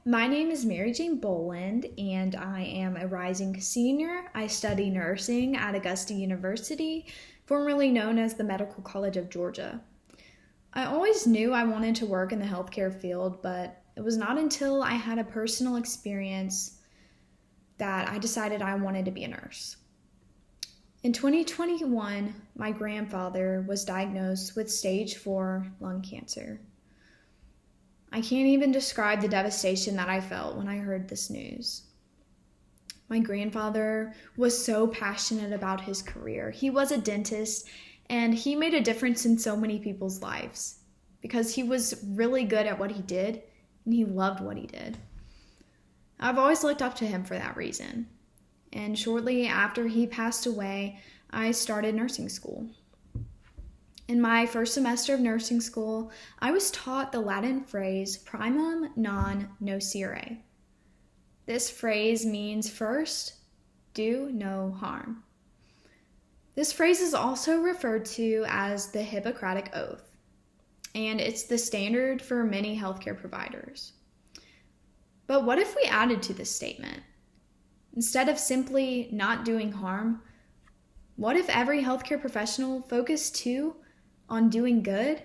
My name is Mary Jane Boland, and I am a rising senior. I study nursing at Augusta University, formerly known as the Medical College of Georgia. I always knew I wanted to work in the healthcare field, but it was not until I had a personal experience that I decided I wanted to be a nurse. In 2021, my grandfather was diagnosed with stage 4 lung cancer. I can't even describe the devastation that I felt when I heard this news. My grandfather was so passionate about his career. He was a dentist, and he made a difference in so many people's lives because he was really good at what he did, and he loved what he did. I've always looked up to him for that reason. And shortly after he passed away, I started nursing school. In my first semester of nursing school, I was taught the Latin phrase primum non nocere. This phrase means first, do no harm. This phrase is also referred to as the Hippocratic Oath, and it's the standard for many healthcare providers. But what if we added to this statement? Instead of simply not doing harm, what if every healthcare professional focused too on doing good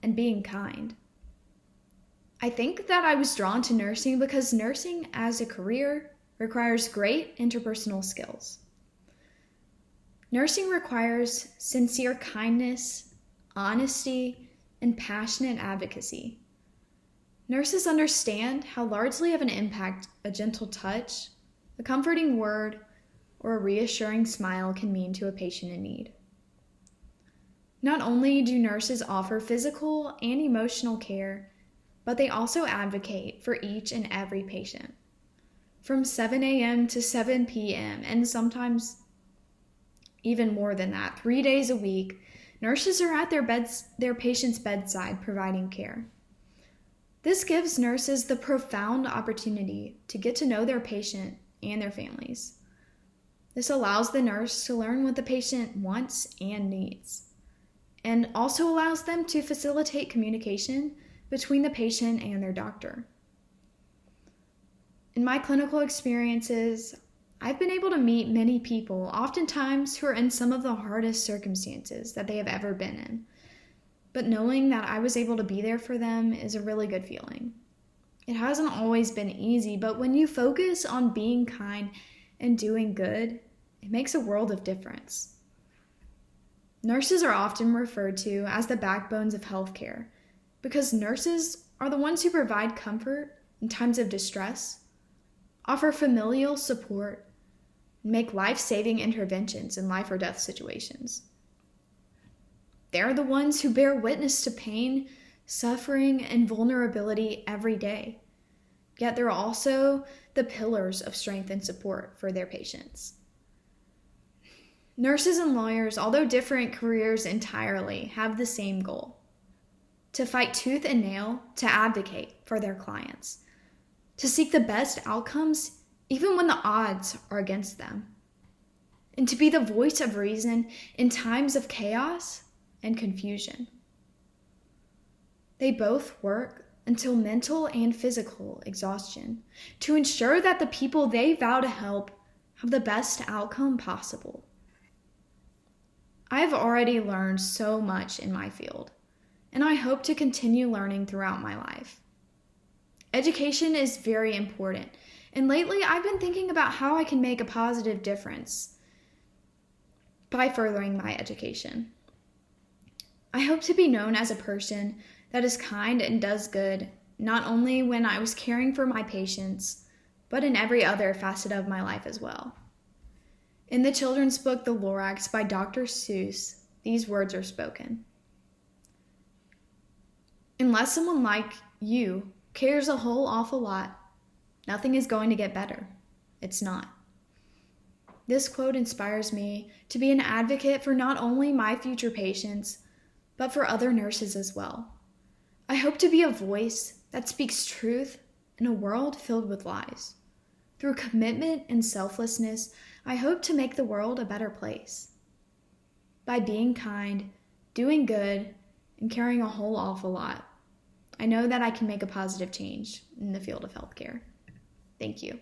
and being kind? I think that I was drawn to nursing because nursing as a career requires great interpersonal skills. Nursing requires sincere kindness, honesty, and passionate advocacy. Nurses understand how largely of an impact a gentle touch, a comforting word, or a reassuring smile can mean to a patient in need. Not only do nurses offer physical and emotional care, but they also advocate for each and every patient. From 7 a.m. to 7 p.m., and sometimes even more than that, 3 days a week, nurses are at their patient's bedside providing care. This gives nurses the profound opportunity to get to know their patient and their families. This allows the nurse to learn what the patient wants and needs, and also allows them to facilitate communication between the patient and their doctor. In my clinical experiences, I've been able to meet many people, oftentimes who are in some of the hardest circumstances that they have ever been in. But knowing that I was able to be there for them is a really good feeling. It hasn't always been easy, but when you focus on being kind and doing good, it makes a world of difference. Nurses are often referred to as the backbones of healthcare because nurses are the ones who provide comfort in times of distress, offer familial support, and make life-saving interventions in life or death situations. They're the ones who bear witness to pain, suffering, and vulnerability every day. Yet they're also the pillars of strength and support for their patients. Nurses and lawyers, although different careers entirely, have the same goal: to fight tooth and nail to advocate for their clients, to seek the best outcomes even when the odds are against them, and to be the voice of reason in times of chaos and confusion. They both work until mental and physical exhaustion to ensure that the people they vow to help have the best outcome possible. I've already learned so much in my field, and I hope to continue learning throughout my life. Education is very important, and lately I've been thinking about how I can make a positive difference by furthering my education. I hope to be known as a person that is kind and does good, not only when I was caring for my patients, but in every other facet of my life as well. In the children's book, The Lorax by Dr. Seuss, these words are spoken. Unless someone like you cares a whole awful lot, nothing is going to get better. It's not. This quote inspires me to be an advocate for not only my future patients, but for other nurses as well. I hope to be a voice that speaks truth in a world filled with lies. Through commitment and selflessness, I hope to make the world a better place. By being kind, doing good, and caring a whole awful lot, I know that I can make a positive change in the field of healthcare. Thank you.